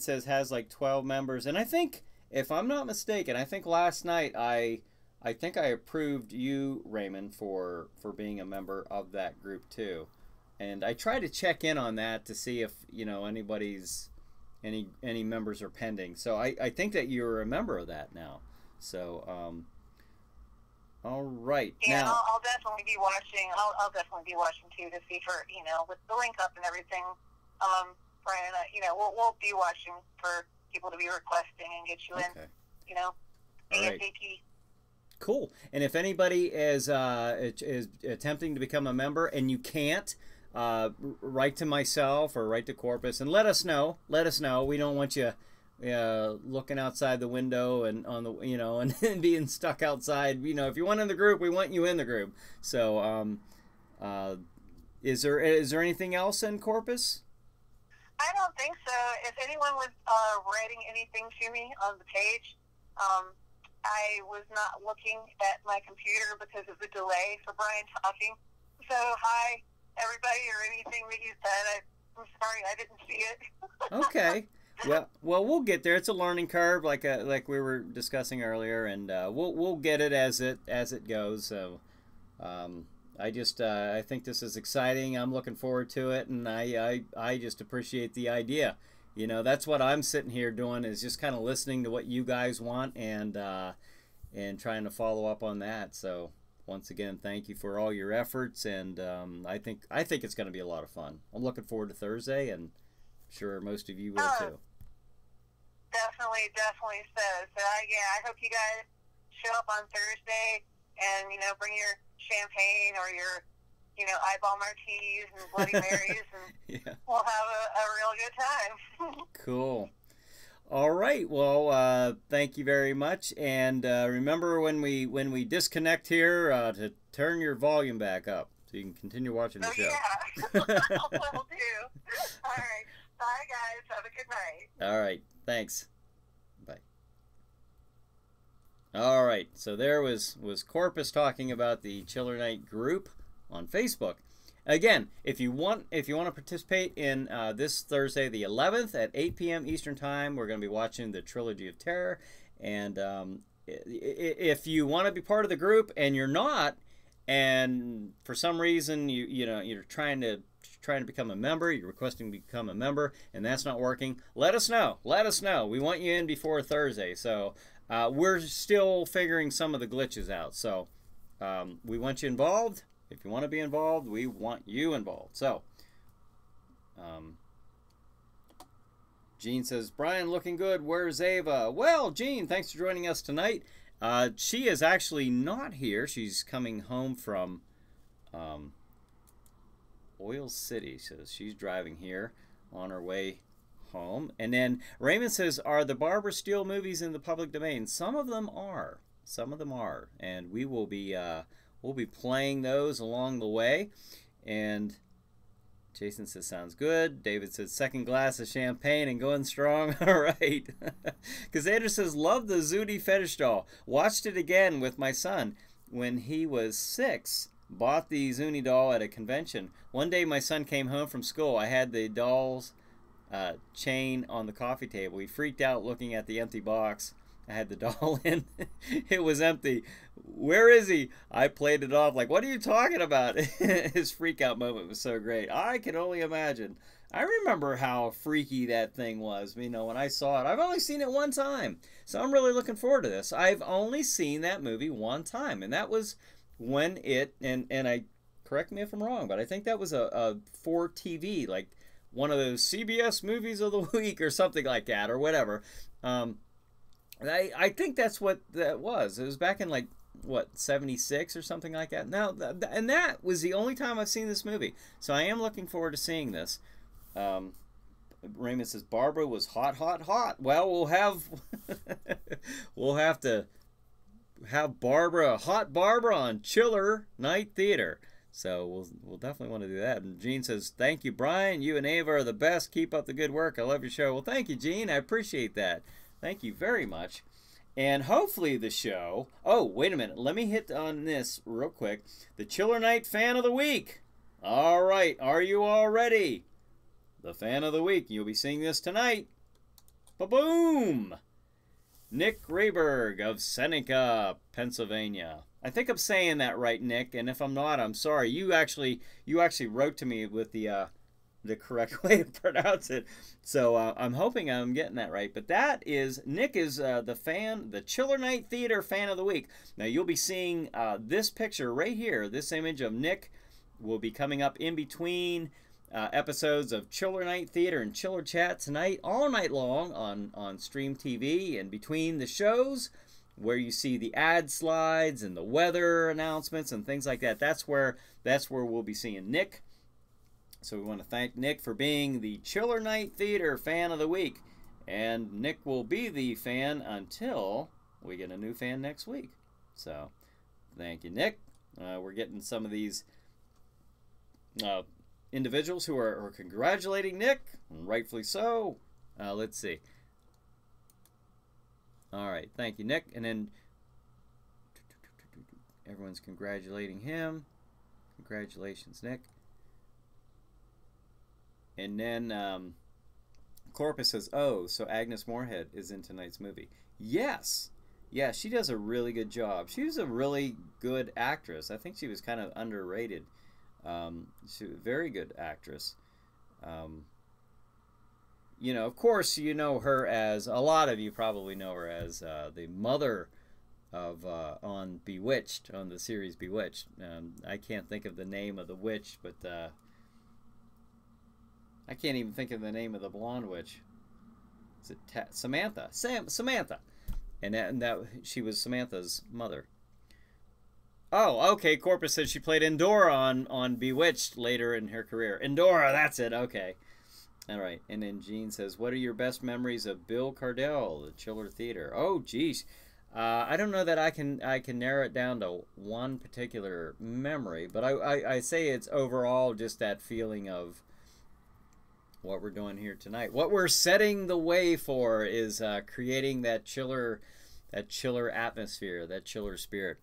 says has like 12 members, and I think, if I'm not mistaken, I think last night I think I approved you, Raymond, for being a member of that group too. And I try to check in on that to see if any members are pending. So I think that you're a member of that now. So all right. Yeah, now I'll definitely be watching. I'll definitely be watching too, to see for with the link up and everything. Brian, we'll be watching for people to be requesting and get you in. ASAP. Right. Cool. And if anybody is attempting to become a member and you can't, write to myself or write to Corpus and let us know. We don't want you looking outside the window and on the and being stuck outside. If you want in the group, we want you in the group. So is there anything else in Corpus? I don't think so. If anyone was writing anything to me on the page, I was not looking at my computer because of the delay for Bryan talking. So, hi, everybody, or anything that you said. I'm sorry, I didn't see it. Okay. Well, we'll get there. It's a learning curve, like we were discussing earlier, and we'll get it as it goes. So, I think this is exciting. I'm looking forward to it, and I just appreciate the idea. You know, that's what I'm sitting here doing, is just kind of listening to what you guys want and trying to follow up on that. So, once again, thank you for all your efforts, and I think it's going to be a lot of fun. I'm looking forward to Thursday, and I'm sure most of you will too. Definitely says. I hope you guys show up on Thursday and, bring your champagne or your, eyeball martinis and Bloody Marys, and Yeah. we'll have a real good time. Cool. All right. Well, thank you very much. And remember when we disconnect here to turn your volume back up so you can continue watching the show. Yeah. Will do. All right. Bye, guys. Have a good night. All right. Thanks. Bye. All right. So there was Corpus talking about the Chiller Night group on Facebook. Again, if you want to participate in this Thursday, the 11th at 8 p.m. Eastern Time, we're going to be watching the Trilogy of Terror. And if you want to be part of the group and you're not, and for some reason you're trying to become a member, you're requesting to become a member, and that's not working, let us know. Let us know. We want you in before Thursday. So we're still figuring some of the glitches out. So we want you involved. If you want to be involved, we want you involved. So, Jean says, Bryan, looking good. Where's Ava? Well, Jean, thanks for joining us tonight. She is actually not here. She's coming home from Oil City. So she's driving here on her way home. And then Raymond says, are the Barbara Steele movies in the public domain? Some of them are. Some of them are. And we will be... we'll be playing those along the way. And Jason says, sounds good. David says, second glass of champagne and going strong. All right. Cassandra says, love the Zuni fetish doll. Watched it again with my son when he was 6. Bought the Zuni doll at a convention. One day my son came home from school. I had the doll's chain on the coffee table. He freaked out looking at the empty box. I had the doll in. It was empty. Where is he? I played it off like, what are you talking about? His freak out moment was so great. I can only imagine. I remember how freaky that thing was, when I saw it. I've only seen it one time. So I'm really looking forward to this. I've only seen that movie one time. And that was when it, and I, correct me if I'm wrong, but I think that was a for TV, like one of those CBS movies of the week or something like that, or whatever. I think that's what that was. It was back in 76 or something like that. Now, and that was the only time I've seen this movie. So I am looking forward to seeing this. Raymond says Barbara was hot, hot, hot. Well, we'll have to have hot Barbara on Chiller Night Theater. So we'll definitely want to do that. And Gene says, thank you, Bryan. You and Ava are the best. Keep up the good work. I love your show. Well, thank you, Gene. I appreciate that. Thank you very much. And hopefully the show... Oh, wait a minute. Let me hit on this real quick. The Chiller Night Fan of the Week. All right. Are you all ready? The Fan of the Week. You'll be seeing this tonight. Ba-boom! Nick Rayberg of Seneca, Pennsylvania. I think I'm saying that right, Nick. And if I'm not, I'm sorry. You actually wrote to me with the correct way to pronounce it. So I'm hoping I'm getting that right. But Nick is the Chiller Night Theater Fan of the Week. Now you'll be seeing this picture right here. This image of Nick will be coming up in between episodes of Chiller Night Theater and Chiller Chat tonight, all night long on Stream TV, and between the shows where you see the ad slides and the weather announcements and things like that. That's where we'll be seeing Nick. So we want to thank Nick for being the Chiller Night Theater Fan of the Week. And Nick will be the fan until we get a new fan next week. So thank you, Nick. We're getting some of these individuals who are congratulating Nick, and rightfully so. Let's see. All right, thank you, Nick. And then everyone's congratulating him. Congratulations, Nick. And then Corpus says, "Oh, so Agnes Moorehead is in tonight's movie." Yes. Yeah, she does a really good job. She was a really good actress. I think she was kind of underrated. She was a very good actress. You know, of course, you know her as, a lot of you probably know her as the mother of on Bewitched, on the series Bewitched. I can't think of the name of the witch, but I can't even think of the name of the blonde witch. Is it Samantha? Samantha. And that she was Samantha's mother. Oh, okay. Corpus said she played Endora on Bewitched later in her career. Endora, that's it. Okay. All right. And then Jean says, "What are your best memories of Bill Cardell, the Chiller Theater?" Oh, geez. I don't know that I can narrow it down to one particular memory, but I say it's overall just that feeling of what we're doing here tonight. What we're setting the way for is creating that chiller atmosphere, that chiller spirit.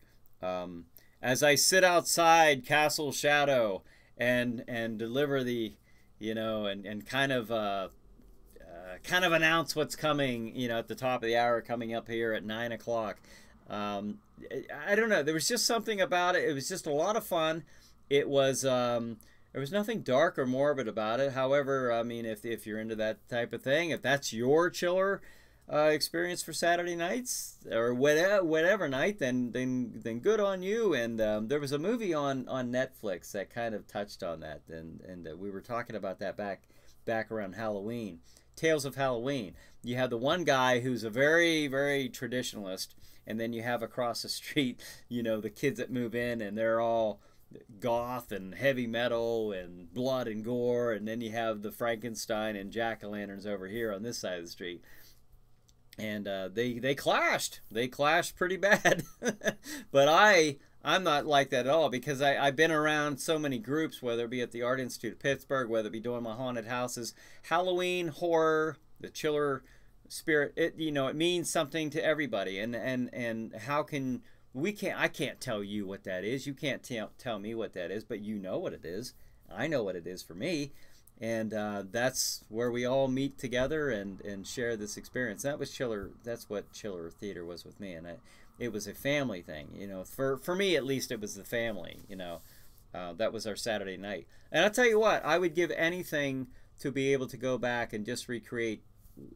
As I sit outside Castle Shadow and deliver the, you know, and kind of announce what's coming, you know, at the top of the hour, coming up here at 9 o'clock. I don't know. There was just something about it. It was just a lot of fun. It was. There was nothing dark or morbid about it. However, I mean, if you're into that type of thing, if that's your chiller experience for Saturday nights or whatever night, then good on you. And there was a movie on Netflix that kind of touched on that, and we were talking about that back around Halloween. Tales of Halloween. You have the one guy who's a very, very traditionalist, and then you have across the street, you know, the kids that move in, and they're all goth and heavy metal and blood and gore, and then you have the Frankenstein and jack-o'-lanterns over here on this side of the street, and they clashed pretty bad. But I'm not like that at all, because I've been around so many groups, whether it be at the Art Institute of Pittsburgh, whether it be doing my haunted houses, Halloween, horror, the chiller spirit, it means something to everybody, and how can I can't tell you what that is. You can't tell me what that is, but you know what it is. I know what it is for me. And that's where we all meet together and share this experience. That was Chiller. That's what Chiller Theater was with me. And it was a family thing. You know, for me at least, it was the family. You know, that was our Saturday night. And I'll tell you what, I would give anything to be able to go back and just recreate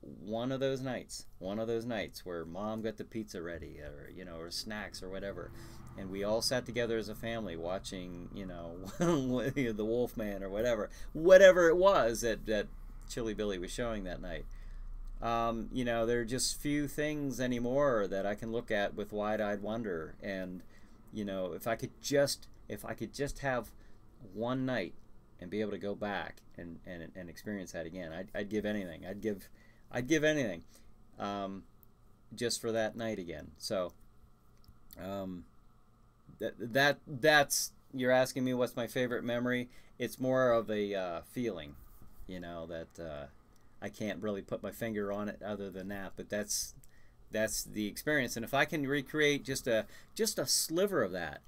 one of those nights where Mom got the pizza ready, or or snacks or whatever, and we all sat together as a family watching the Wolfman or whatever it was that Chilly Billy was showing that night. There are just few things anymore that I can look at with wide-eyed wonder, and if I could just have one night and be able to go back and experience that again, I'd give anything. I'd give anything just for that night again. So that's you're asking me what's my favorite memory. It's more of a feeling, that I can't really put my finger on it other than that. But that's the experience. And if I can recreate just a sliver of that,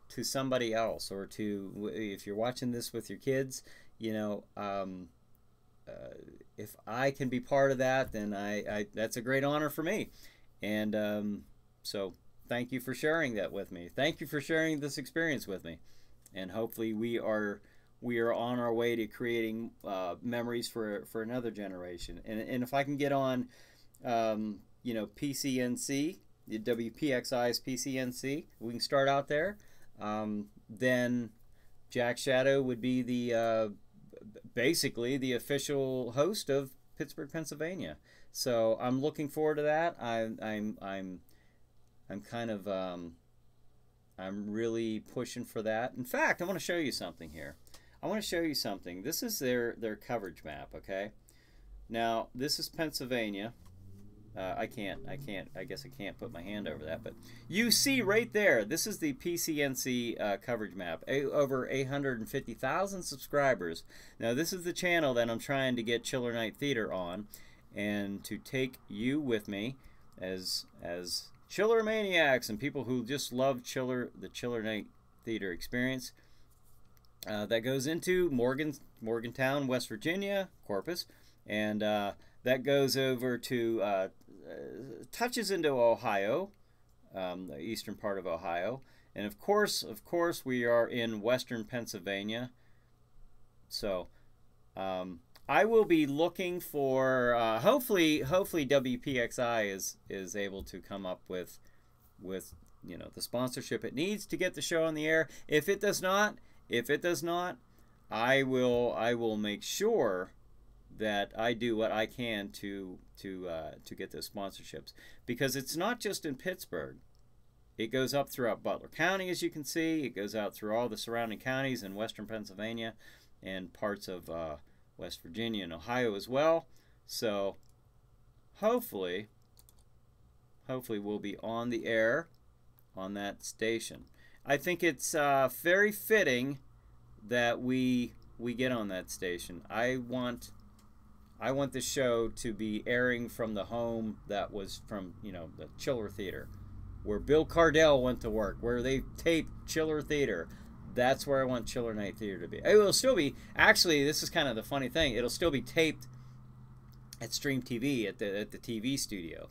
to somebody else, or to, if you're watching this with your kids, if I can be part of that, then I that's a great honor for me. And so thank you for sharing that with me. Thank you for sharing this experience with me. And hopefully we are on our way to creating memories for another generation. And if I can get on, PCNC, the WPXI's PCNC, we can start out there. Then Jack Shadow would be the basically the official host of Pittsburgh, Pennsylvania. So I'm looking forward to that. I'm really pushing for that. In fact, I want to show you something here. This is their coverage map, okay? Now, this is Pennsylvania. I guess I can't put my hand over that, but you see right there, this is the PCNC coverage map. Over 850,000 subscribers. Now this is the channel that I'm trying to get Chiller Night Theater on, and to take you with me as Chiller maniacs and people who just love the Chiller Night Theater experience. That goes into Morgantown, West Virginia, Corpus, and that goes over to touches into Ohio, the eastern part of Ohio, and of course we are in western Pennsylvania. So I will be looking for hopefully WPXI is able to come up with the sponsorship it needs to get the show on the air. If it does not, I will make sure that I do what I can to get those sponsorships, because it's not just in Pittsburgh. It goes up throughout Butler County, as you can see. It goes out through all the surrounding counties in western Pennsylvania and parts of West Virginia and Ohio as well. So hopefully we'll be on the air on that station. I think it's very fitting that we get on that station. I want the show to be airing from the home that was from, the Chiller Theater, where Bill Cardell went to work, where they taped Chiller Theater. That's where I want Chiller Night Theater to be. It will still be, actually, this is kind of the funny thing, it'll still be taped at Stream TV, at the TV studio.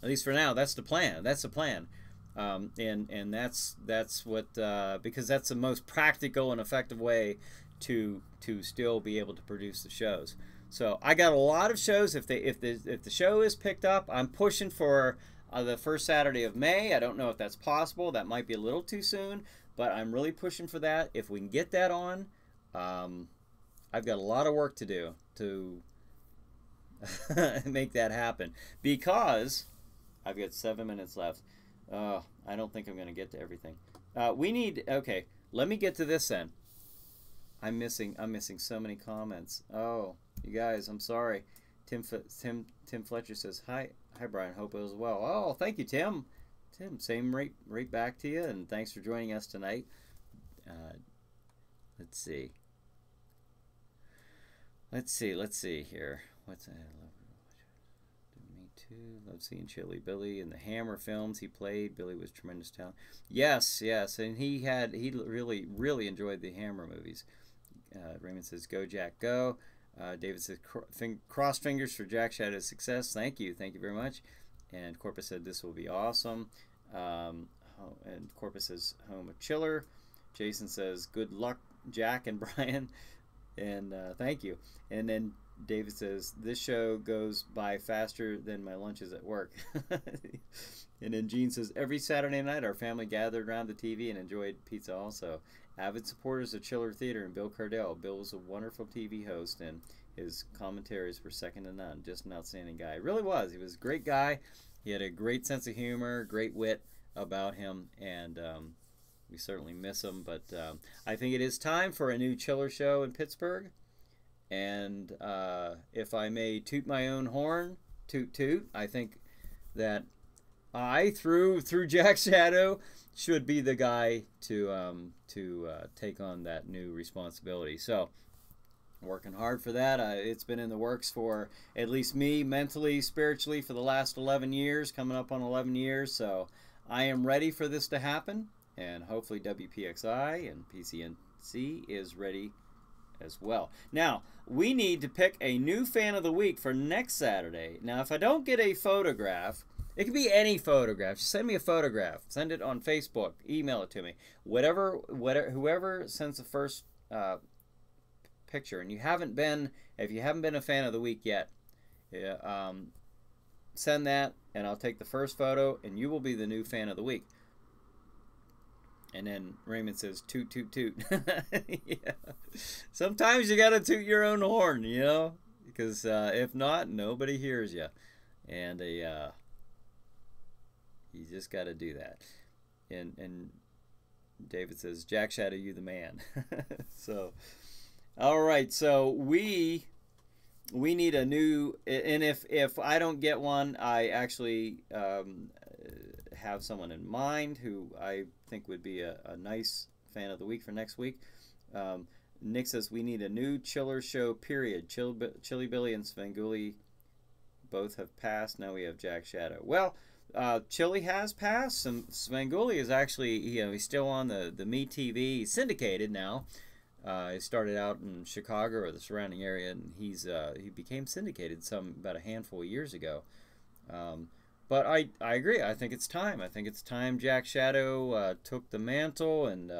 At least for now, that's the plan. That's the plan. And that's what, because that's the most practical and effective way to still be able to produce the shows. So I got a lot of shows. If the show is picked up, I'm pushing for the first Saturday of May. I don't know if that's possible. That might be a little too soon, but I'm really pushing for that. If we can get that on, I've got a lot of work to do to make that happen, because I've got 7 minutes left. I don't think I'm going to get to everything. Okay, let me get to this then. I'm missing so many comments. Oh, you guys, I'm sorry. Tim Fletcher says, hi Bryan, hope it was well. Oh, thank you, Tim. Same right back to you, and thanks for joining us tonight. Let's see here. What's that? Me too. Love seeing Chili Billy in the Hammer films he played. Billy was tremendous talent. Yes, and he really enjoyed the Hammer movies. Raymond says, go Jack go. David says, cross fingers for Jack Shadow's success. Thank you very much. And Corpus said, this will be awesome. And Corpus says, home of Chiller. Jason says, good luck, Jack and Bryan. And thank you. And then David says, this show goes by faster than my lunches at work. And then Gene says, every Saturday night our family gathered around the TV and enjoyed pizza also. Avid supporters of Chiller Theater and Bill Cardell. Bill was a wonderful TV host, and his commentaries were second to none. Just an outstanding guy. He really was. He was a great guy. He had a great sense of humor, great wit about him, and we certainly miss him. But I think it is time for a new Chiller show in Pittsburgh. And if I may toot my own horn, toot, I think that I, through Jack Shadow, should be the guy to take on that new responsibility. So, working hard for that. It's been in the works for at least me, mentally, spiritually, for the last 11 years, coming up on 11 years. So, I am ready for this to happen, and hopefully WPXI and PCNC is ready as well. Now, we need to pick a new fan of the week for next Saturday. Now, if I don't get a photograph, it could be any photograph. Just send me a photograph. Send it on Facebook. Email it to me. Whoever sends the first picture, and if you haven't been a fan of the week yet, send that, and I'll take the first photo, and you will be the new fan of the week. And then Raymond says, toot, toot, toot. Yeah. Sometimes you got to toot your own horn, because if not, nobody hears you. And you just got to do that. And David says, Jack Shadow, you the man. So, all right. So we we need a new, and if I don't get one, I actually have someone in mind who I think would be a nice fan of the week for next week. Nick says we need a new chiller show, period. Chili Billy and Svengoolie both have passed. Now we have Jack Shadow. Well, Chili has passed. Svengoolie is actually, he's still on the MeTV. He's syndicated now. He started out in Chicago or the surrounding area, and he became syndicated about a handful of years ago. But I agree. I think it's time. I think it's time Jack Shadow took the mantle and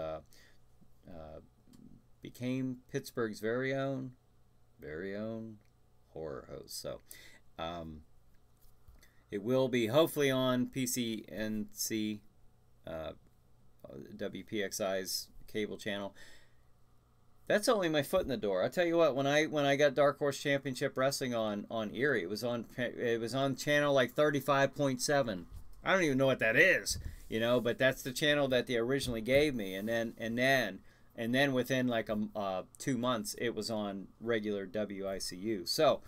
became Pittsburgh's very own horror host. So it will be hopefully on PCNC, WPXI's cable channel. That's only my foot in the door. I'll tell you what, when I got Dark Horse Championship Wrestling on Erie, it was on channel like 35.7. I don't even know what that is, but that's the channel that they originally gave me, and then within like 2 months it was on regular WICU. So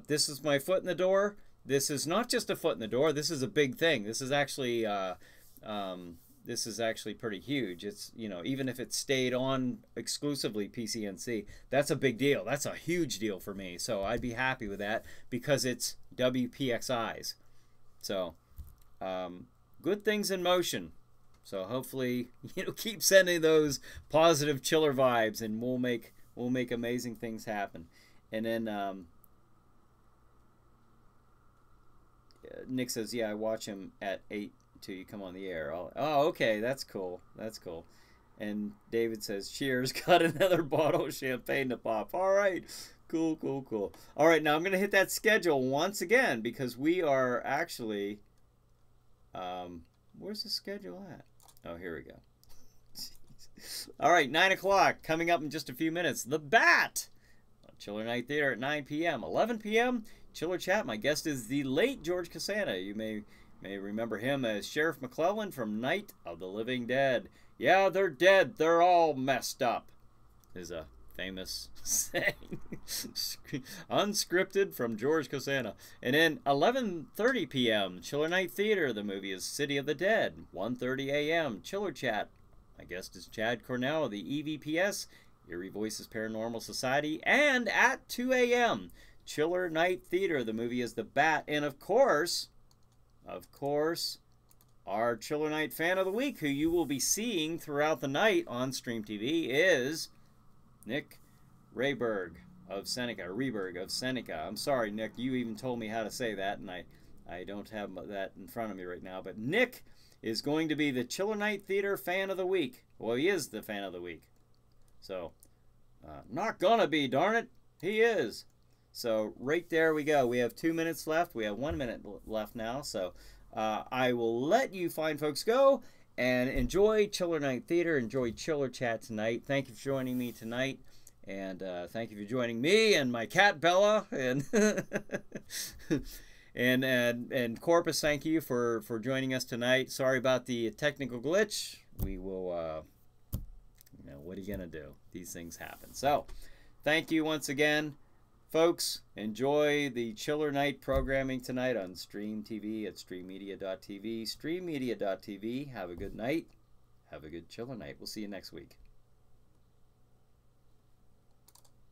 this is my foot in the door. This is not just a foot in the door. This is a big thing. This is actually pretty huge. It's, even if it stayed on exclusively PCNC, that's a big deal. That's a huge deal for me. So I'd be happy with that because it's WPXI's. So good things in motion. So hopefully, keep sending those positive chiller vibes, and we'll make amazing things happen. And then Nick says, yeah, I watch him at 8 till you come on the air. Oh, okay, that's cool. That's cool. And David says, cheers, got another bottle of champagne to pop. All right, cool. All right, now I'm going to hit that schedule once again because we are actually, where's the schedule at? Oh, here we go. All right, 9 o'clock, coming up in just a few minutes. The Bat, Chiller Night Theater at 9 p.m. 11 p.m., Chiller Chat. My guest is the late George Costanza. You may remember him as Sheriff McClellan from Night of the Living Dead. Yeah, they're dead. They're all messed up, is a famous saying. Unscripted from George Costanza. And then 11:30 p.m., Chiller Night Theater. The movie is City of the Dead. 1:30 a.m., Chiller Chat. My guest is Chad Cornell of the EVPS, Eerie Voices Paranormal Society. And at 2 a.m., Chiller Night Theater. The movie is The Bat. And of course, our Chiller Night Fan of the Week, who you will be seeing throughout the night on Stream TV, is Nick Rehberg of Seneca. I'm sorry, Nick. You even told me how to say that, and I don't have that in front of me right now. But Nick is going to be the Chiller Night Theater Fan of the Week. Well, he is the Fan of the Week. So, not gonna be, darn it. He is. So right there we go. We have 2 minutes left. We have 1 minute left now. So I will let you fine folks go and enjoy Chiller Night Theater. Enjoy Chiller Chat tonight. Thank you for joining me tonight. And thank you for joining me and my cat Bella. And and Corpus, thank you for joining us tonight. Sorry about the technical glitch. We will, what are you going to do? These things happen. So thank you once again. Folks, enjoy the Chiller Night programming tonight on Stream TV at streammedia.tv. Streammedia.tv. Have a good night. Have a good Chiller Night. We'll see you next week.